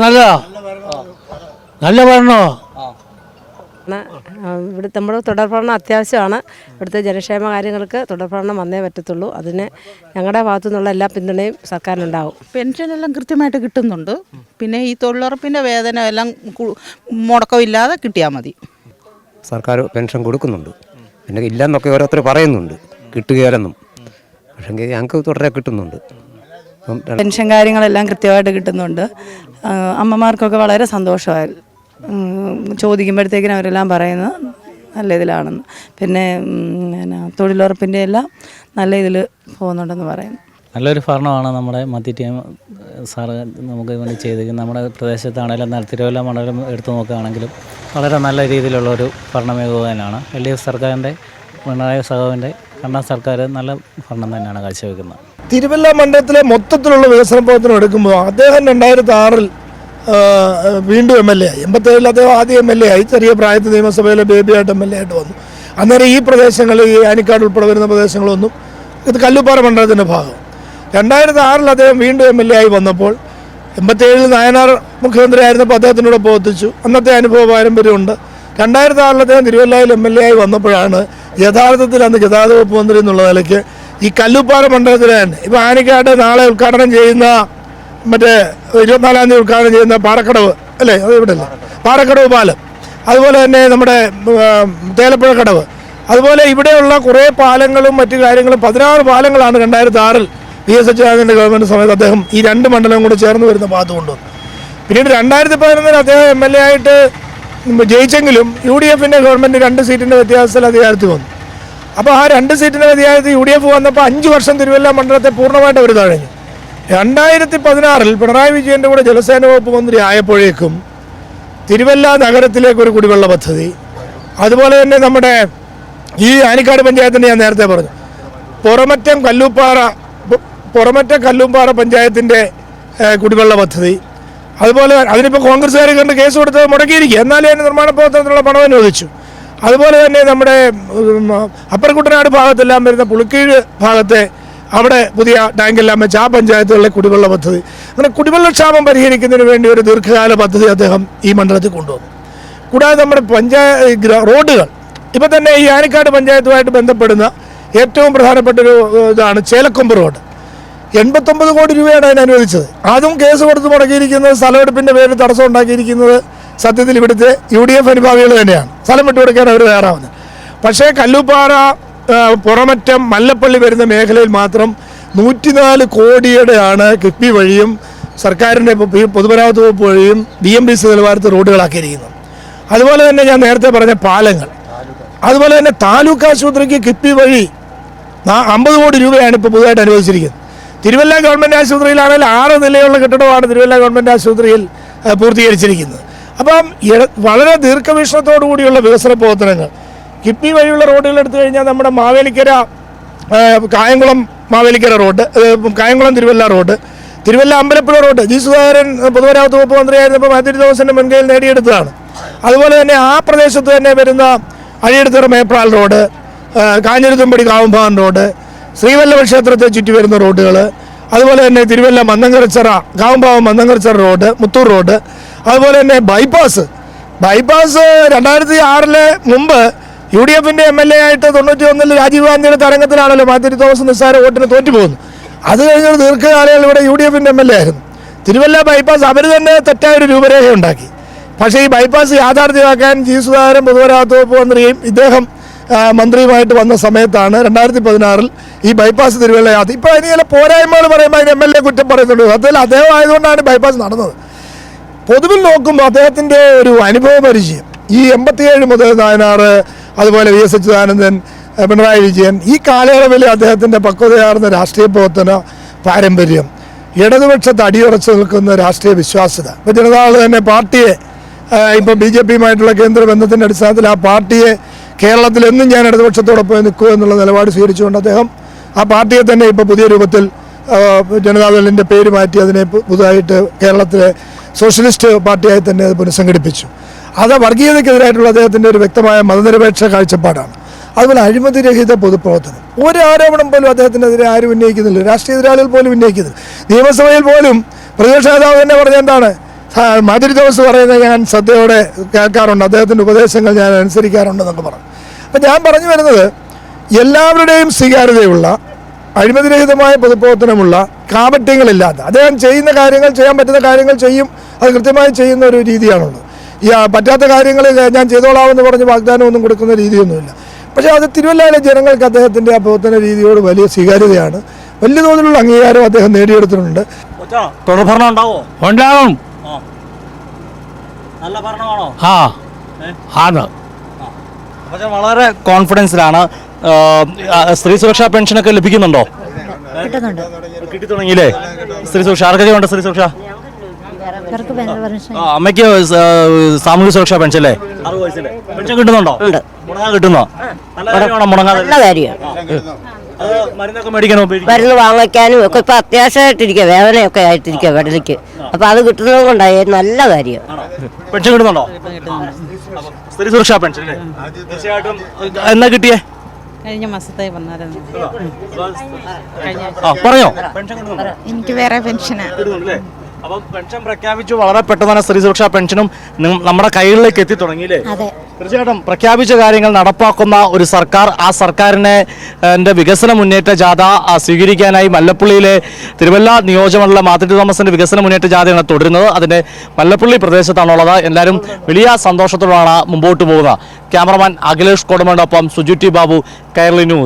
നല്ലതാ, നല്ല ഭരണോ. ഇവിടെ നമ്മുടെ തുടർഭരണം അത്യാവശ്യമാണ്. ഇവിടുത്തെ ജനക്ഷേമ കാര്യങ്ങൾക്ക് തുടർഭരണം വന്നേ പറ്റത്തുള്ളൂ. അതിന് ഞങ്ങളുടെ ഭാഗത്തു നിന്നുള്ള എല്ലാ പിന്തുണയും സർക്കാരിനുണ്ടാവും. പെൻഷനെല്ലാം കൃത്യമായിട്ട് കിട്ടുന്നുണ്ട്. പിന്നെ ഈ തൊഴിലുറപ്പിൻ്റെ വേതനം എല്ലാം മുടക്കമില്ലാതെ കിട്ടിയാൽ മതി. സർക്കാർ പെൻഷൻ കൊടുക്കുന്നുണ്ട്, പിന്നെ ഇല്ലെന്നൊക്കെ ഓരോരുത്തർ പറയുന്നുണ്ട്, കിട്ടുകയില്ലെന്നും. പക്ഷേ ഞങ്ങൾക്ക് തുടരെ കിട്ടുന്നുണ്ട്. പെൻഷൻ കാര്യങ്ങളെല്ലാം കൃത്യമായിട്ട് കിട്ടുന്നുണ്ട്. അമ്മമാർക്കൊക്കെ വളരെ സന്തോഷമായി. ചോദിക്കുമ്പോഴത്തേക്കിനും അവരെല്ലാം പറയുന്നത് നല്ല ഇതിലാണെന്ന്. പിന്നെ തൊഴിലുറപ്പിൻ്റെ എല്ലാം നല്ല ഇതിൽ പോകുന്നുണ്ടെന്ന് പറയുന്നു. നല്ലൊരു ഭരണമാണ് നമ്മുടെ മധ്യ സാറ് നമുക്ക് വേണ്ടി ചെയ്തിരിക്കുന്നത്. നമ്മുടെ പ്രദേശത്താണെങ്കിലും തിരുവല്ല മണ്ഡലം എടുത്തു നോക്കുകയാണെങ്കിലും വളരെ നല്ല രീതിയിലുള്ളൊരു ഭരണമേഖലയാണ്. LDF സർക്കാരിൻ്റെ പിണറായി സഖാവിൻ്റെ ഭരണ സർക്കാർ നല്ല ഭരണം തന്നെയാണ് കാഴ്ചവെക്കുന്നത്. തിരുവല്ല മണ്ഡലത്തിലെ മൊത്തത്തിലുള്ള വികസന പ്രവർത്തനം എടുക്കുമ്പോൾ അദ്ദേഹം 2006 വീണ്ടും MLA ആയി. 87 അദ്ദേഹം ആദ്യം MLA ആയി. ചെറിയ പ്രായത്തിൽ നിയമസഭയിലെ ബേബിയായിട്ട് MLA ആയിട്ട് വന്നു. അന്നേരം ഈ പ്രദേശങ്ങളിൽ, ഈ ആനിക്കാട് ഉൾപ്പെടെ വരുന്ന പ്രദേശങ്ങളൊന്നും, ഇത് കല്ലുപ്പാറ മണ്ഡലത്തിൻ്റെ ഭാഗം. 2006 അദ്ദേഹം വീണ്ടും MLA ആയി വന്നപ്പോൾ 87 നായനാർ മുഖ്യമന്ത്രി ആയിരുന്നപ്പോൾ അദ്ദേഹത്തിനൂടെ പ്രവർത്തിച്ചു. അന്നത്തെ അനുഭവ പാരമ്പര്യമുണ്ട്. 2006 അദ്ദേഹം തിരുവല്ലയിൽ MLA ആയി വന്നപ്പോഴാണ് യഥാർത്ഥത്തിൽ അന്ന് ഗതാഗത വകുപ്പ് മന്ത്രി എന്നുള്ള നിലയ്ക്ക് ഈ കല്ലുപ്പാറ മണ്ഡലത്തിലെ തന്നെ ഇപ്പോൾ ആനിക്കാട് നാളെ ഉദ്ഘാടനം ചെയ്യുന്ന, മറ്റേ 24-ാം തീയതി ഉദ്ഘാടനം ചെയ്യുന്ന പാറക്കടവ് അല്ലേ, അത് ഇവിടെ അല്ലേ, പാറക്കടവ് പാലം, അതുപോലെ തന്നെ നമ്മുടെ തേലപ്പുഴ കടവ്, അതുപോലെ ഇവിടെയുള്ള കുറേ പാലങ്ങളും മറ്റു കാര്യങ്ങളും 16 പാലങ്ങളാണ് 2006 VS അച്യുതാനന്ദൻ്റെ ഗവൺമെൻറ് സമയത്ത് അദ്ദേഹം ഈ 2 മണ്ഡലവും കൂടെ ചേർന്ന് വരുന്ന ഭാഗത്ത് കൊണ്ടുവന്നു. പിന്നീട് 2011 അദ്ദേഹം MLA ആയിട്ട് ജയിച്ചെങ്കിലും UDFൻ്റെ ഗവൺമെൻറ് 2 സീറ്റിൻ്റെ വ്യത്യാസത്തിൽ അധികാരത്തിൽ വന്നു. അപ്പോൾ ആ 2 സീറ്റിൻ്റെ വ്യത്യാസത്തിൽ UDF വന്നപ്പോൾ 5 വർഷം തിരുവല്ല മണ്ഡലത്തെ പൂർണ്ണമായിട്ട് അവർ തഴഞ്ഞു. 2016 പിണറായി വിജയൻ്റെ കൂടെ ജലസേന വകുപ്പ് മന്ത്രി ആയപ്പോഴേക്കും തിരുവല്ല നഗരത്തിലേക്കൊരു കുടിവെള്ള പദ്ധതി, അതുപോലെ തന്നെ നമ്മുടെ ഈ ആനിക്കാട് പഞ്ചായത്തിൻ്റെ ഞാൻ നേരത്തെ പറഞ്ഞു, പുറമറ്റം കല്ലൂമ്പാറ പഞ്ചായത്തിൻ്റെ കുടിവെള്ള പദ്ധതി, അതുപോലെ അതിനിപ്പോൾ കോൺഗ്രസ്സുകാർ കണ്ട് കേസ് കൊടുത്ത് മുടക്കിയിരിക്കുക, എന്നാലും അതിന് നിർമ്മാണ പ്രവർത്തനത്തിനുള്ള പണം അനുവദിച്ചു. അതുപോലെ തന്നെ നമ്മുടെ അപ്പർ കുട്ടനാട് ഭാഗത്തെല്ലാം വരുന്ന പുളിക്കീഴ് ഭാഗത്തെ അവിടെ പുതിയ ടാങ്കെല്ലാം വെച്ച് ആ പഞ്ചായത്തുകളിലെ കുടിവെള്ള പദ്ധതി, അങ്ങനെ കുടിവെള്ളക്ഷാമം പരിഹരിക്കുന്നതിന് വേണ്ടി ഒരു ദീർഘകാല പദ്ധതി അദ്ദേഹം ഈ മണ്ഡലത്തിൽ കൊണ്ടുവന്നു. കൂടാതെ നമ്മുടെ റോഡുകൾ, ഇപ്പം തന്നെ ഈ ആനിക്കാട് പഞ്ചായത്തുമായിട്ട് ബന്ധപ്പെടുന്ന ഏറ്റവും പ്രധാനപ്പെട്ട ഒരു ഇതാണ് ചേലക്കൊമ്പ് റോഡ്. 89 കോടി രൂപയാണ് അതിന് അനുവദിച്ചത്. അതും കേസ് കൊടുത്ത് മുടക്കിയിരിക്കുന്നത്, സ്ഥലമെടുപ്പിൻ്റെ പേരിൽ തടസ്സം ഉണ്ടാക്കിയിരിക്കുന്നത് സത്യത്തിൽ ഇവിടുത്തെ UDF അനുഭാവികൾ തന്നെയാണ്. സ്ഥലം വിട്ടുകൊടുക്കാൻ അവർ തയ്യാറാവുന്നത്. പക്ഷേ കല്ലുപ്പാറ, പുറമറ്റം, മല്ലപ്പള്ളി വരുന്ന മേഖലയിൽ മാത്രം 104 കോടിയുടെയാണ് കിഫ്ബി വഴിയും സർക്കാരിൻ്റെ പൊതുമരാമത്ത് വകുപ്പ് വഴിയും DMDC നിലവാരത്തിൽ റോഡുകളാക്കിയിരിക്കുന്നത്. അതുപോലെ തന്നെ ഞാൻ നേരത്തെ പറഞ്ഞ പാലങ്ങൾ, അതുപോലെ തന്നെ താലൂക്ക് ആശുപത്രിക്ക് കിഫ്ബി വഴി 50 കോടി രൂപയാണ് ഇപ്പോൾ പുതുതായിട്ട് അനുവദിച്ചിരിക്കുന്നത്. തിരുവല്ല ഗവൺമെൻറ് ആശുപത്രിയിലാണെങ്കിൽ 6 നിലയുള്ള കെട്ടിടമാണ് തിരുവല്ല ഗവൺമെൻറ് ആശുപത്രിയിൽ പൂർത്തീകരിച്ചിരിക്കുന്നത്. അപ്പം വളരെ ദീർഘവീക്ഷണത്തോടു കൂടിയുള്ള വികസന പ്രവർത്തനങ്ങൾ. കിഫ്ബി വഴിയുള്ള റോഡുകൾ എടുത്തു കഴിഞ്ഞാൽ നമ്മുടെ Mavelikkara, Kayamkulam Mavelikkara road, Kayamkulam Thiruvalla road, Thiruvalla Ambalappuzha road G. Sudhakaran പൊതുമരാമത്ത് വകുപ്പ് മന്ത്രിയായിരുന്നപ്പോൾ മാത്യു തോമസിൻ്റെ മുൻകൈയിൽ നേടിയെടുത്തതാണ്. അതുപോലെ തന്നെ ആ പ്രദേശത്ത് തന്നെ വരുന്ന അഴിയെടുത്തറ മേപ്രാൽ റോഡ്, കാഞ്ഞിരത്തുമ്പടി കാവുംഭാഗം റോഡ്, ശ്രീവല്ലഭ ക്ഷേത്രത്തെ ചുറ്റി വരുന്ന റോഡുകൾ, അതുപോലെ തന്നെ തിരുവല്ല മന്നങ്കരച്ചിറ, കാവുംഭാഗം മന്നങ്കരച്ചിറ റോഡ്, മുത്തൂർ റോഡ്, അതുപോലെ തന്നെ ബൈപ്പാസ് 2006 മുമ്പ് UDFൻ്റെ MLA ആയിട്ട് 91 രാജീവ് ഗാന്ധിയുടെ തരംഗത്തിലാണല്ലോ മാത്യു തോമസ് നിസ്സാര വോട്ടിന് തോറ്റുപോകുന്നു. അത് കഴിഞ്ഞൊരു ദീർഘകാലങ്ങൾ ഇവിടെ UDFൻ്റെ MLA ആയിരുന്നു. തിരുവല്ല ബൈപ്പാസ് അവർ തന്നെ തെറ്റായൊരു രൂപരേഖ ഉണ്ടാക്കി. പക്ഷേ ഈ ബൈപ്പാസ് യാഥാർത്ഥ്യമാക്കാൻ G. സുധാകരൻ പൊതുമരാമത്ത് വകുപ്പ് മന്ത്രിയും ഇദ്ദേഹം മന്ത്രിയുമായിട്ട് വന്ന സമയത്താണ് 2016 ഈ ബൈപ്പാസ് തിരുവല്ല യാത്ര. ഇപ്പോൾ അതിന് ചില പോരായ്മകൾ പറയുമ്പോൾ അതിന് MLA കുറ്റം പറയുന്നുണ്ട്. അതിൽ അദ്ദേഹം ആയതുകൊണ്ടാണ് ബൈപ്പാസ് നടന്നത്. പൊതുവിൽ നോക്കുമ്പോൾ അദ്ദേഹത്തിൻ്റെ ഒരു അനുഭവ പരിചയം, ഈ 87 മുതൽ നായനാർ, അതുപോലെ VS അച്യുതാനന്ദൻ, പിണറായി വിജയൻ, ഈ കാലയളവിൽ അദ്ദേഹത്തിൻ്റെ പക്വതയാർന്ന രാഷ്ട്രീയ പ്രവർത്തന പാരമ്പര്യം, ഇടതുപക്ഷത്ത് അടിയുറച്ച് നിൽക്കുന്ന രാഷ്ട്രീയ വിശ്വാസ്യത. ഇപ്പോൾ ജനതാദൾ തന്നെ പാർട്ടിയെ, ഇപ്പോൾ BJPയുമായിട്ടുള്ള കേന്ദ്ര ബന്ധത്തിൻ്റെ അടിസ്ഥാനത്തിൽ ആ പാർട്ടിയെ കേരളത്തിൽ എന്നും ഞാൻ ഇടതുപക്ഷത്തോടൊപ്പം നിൽക്കുക എന്നുള്ള നിലപാട് സ്വീകരിച്ചുകൊണ്ട് അദ്ദേഹം ആ പാർട്ടിയെ തന്നെ ഇപ്പോൾ പുതിയ രൂപത്തിൽ ജനതാദളിൻ്റെ പേര് മാറ്റി അതിനെ പുതുതായിട്ട് കേരളത്തിലെ സോഷ്യലിസ്റ്റ് പാർട്ടിയായി തന്നെ അത് പുനഃസംഘടിപ്പിച്ചു. അത് വർഗീയതയ്ക്കെതിരായിട്ടുള്ള അദ്ദേഹത്തിൻ്റെ ഒരു വ്യക്തമായ മതനിരപേക്ഷ കാഴ്ചപ്പാടാണ്. അതുപോലെ അഴിമതിരഹിത പൊതുപ്രവർത്തനം, ഒരു ആരോപണം പോലും അദ്ദേഹത്തിനെതിരെ ആരും ഉന്നയിക്കുന്നില്ല, രാഷ്ട്രീയ എതിരാളികൾ പോലും ഉന്നയിക്കുന്നില്ല. നിയമസഭയിൽ പോലും പ്രതിപക്ഷ നേതാവ് തന്നെ പറഞ്ഞ എന്താണ്, മാതിരി തോമസ് പറയുന്നത് ഞാൻ ശ്രദ്ധയോടെ കേൾക്കാറുണ്ട്, അദ്ദേഹത്തിൻ്റെ ഉപദേശങ്ങൾ ഞാൻ അനുസരിക്കാറുണ്ടെന്നൊക്കെ പറഞ്ഞു. അപ്പം ഞാൻ പറഞ്ഞു വരുന്നത്, എല്ലാവരുടെയും സ്വീകാര്യതയുള്ള അഴിമതിരഹിതമായ പൊതുപ്രവർത്തനമുള്ള കാപട്യങ്ങളില്ലാത്ത, അദ്ദേഹം ചെയ്യുന്ന കാര്യങ്ങൾ, ചെയ്യാൻ പറ്റുന്ന കാര്യങ്ങൾ ചെയ്യും, അത് കൃത്യമായി ചെയ്യുന്ന ഒരു രീതിയാണുള്ളത്. ഈ പറ്റാത്ത കാര്യങ്ങൾ ഞാൻ ചെയ്തോളാമെന്ന് പറഞ്ഞ് വാഗ്ദാനമൊന്നും കൊടുക്കുന്ന രീതിയൊന്നുമില്ല. പക്ഷേ അത് തിരുവല്ലയിലെ ജനങ്ങൾക്ക് അദ്ദേഹത്തിൻ്റെ ആ പ്രവർത്തന രീതിയോട് വലിയ സ്വീകാര്യതയാണ്, വലിയ തോതിലുള്ള അംഗീകാരം അദ്ദേഹം നേടിയെടുത്തിട്ടുണ്ട്. തുടർഭരണം ഉണ്ടാവോ? ഉണ്ടാകും. നല്ല ഭരണമാണോ? ആ ആണ്. പക്ഷേ വളരെ കോൺഫിഡൻസിലാണ്. സ്ത്രീ സുരക്ഷാ പെൻഷനൊക്കെ ലഭിക്കുന്നുണ്ടോ? കിട്ടി തുടങ്ങിയില്ലേ? സ്ത്രീ സുരക്ഷ ആർക്കൊക്കെ ഉണ്ട്? സ്ത്രീ സുരക്ഷ അമ്മയ്ക്ക് സാമൂഹ്യ സുരക്ഷാ പെൻഷൻ അല്ലേ? 60 വയസ്സിലെ പെൻഷൻ കിട്ടുന്നുണ്ടോ? മുടങ്ങാൻ കിട്ടുന്നോ? നല്ല കാര്യമാണോ മുടങ്ങാൻ? നല്ല കാര്യം. മരുന്നൊക്കെ മേടിക്കാനോ? മരുന്ന് വാങ്ങിക്കാനും ഒക്കെ ഇപ്പൊ അത്യാവശ്യമായിട്ടിരിക്കുക, വേദനയൊക്കെ ആയിട്ടിരിക്കുക വെടലിക്ക്. അപ്പൊ അത് കിട്ടുന്നത് കൊണ്ടായി നല്ല കാര്യം. പെൻഷൻ കിട്ടുന്നുണ്ടോ? സ്ത്രീ സുരക്ഷാ പെൻഷൻ അല്ലേ? തീർച്ചയായിട്ടും. എന്നാ കിട്ടിയേ? കഴിഞ്ഞ മാസത്തെ വന്നായിരുന്നു. പറഞ്ഞോ. എനിക്ക് വേറെ പെൻഷനാ. അപ്പം പെൻഷൻ പ്രഖ്യാപിച്ചു, വളരെ പെട്ടെന്ന് തന്നെ സ്ത്രീ സുരക്ഷാ പെൻഷനും നമ്മുടെ കൈകളിലേക്ക് എത്തി തുടങ്ങിയില്ലേ? തീർച്ചയായിട്ടും പ്രഖ്യാപിച്ച കാര്യങ്ങൾ നടപ്പാക്കുന്ന ഒരു സർക്കാർ, ആ സർക്കാരിനെ വികസന മുന്നേറ്റ ജാഥ സ്വീകരിക്കാനായി മല്ലപ്പള്ളിയിലെ തിരുവല്ല നിയോജകമണ്ഡലം മാത്യു തോമസിന്റെ വികസന മുന്നേറ്റ ജാഥയാണ് തുടരുന്നത്. അതിന്റെ മല്ലപ്പള്ളി പ്രദേശത്താണുള്ളത്. എല്ലാവരും വലിയ സന്തോഷത്തോടാണ് മുമ്പോട്ട് പോകുന്നത്. ക്യാമറമാൻ അഖിലേഷ് കൊടുമണ്ടൊപ്പം സുജു ടി ബാബു, കൈരളി ന്യൂസ്.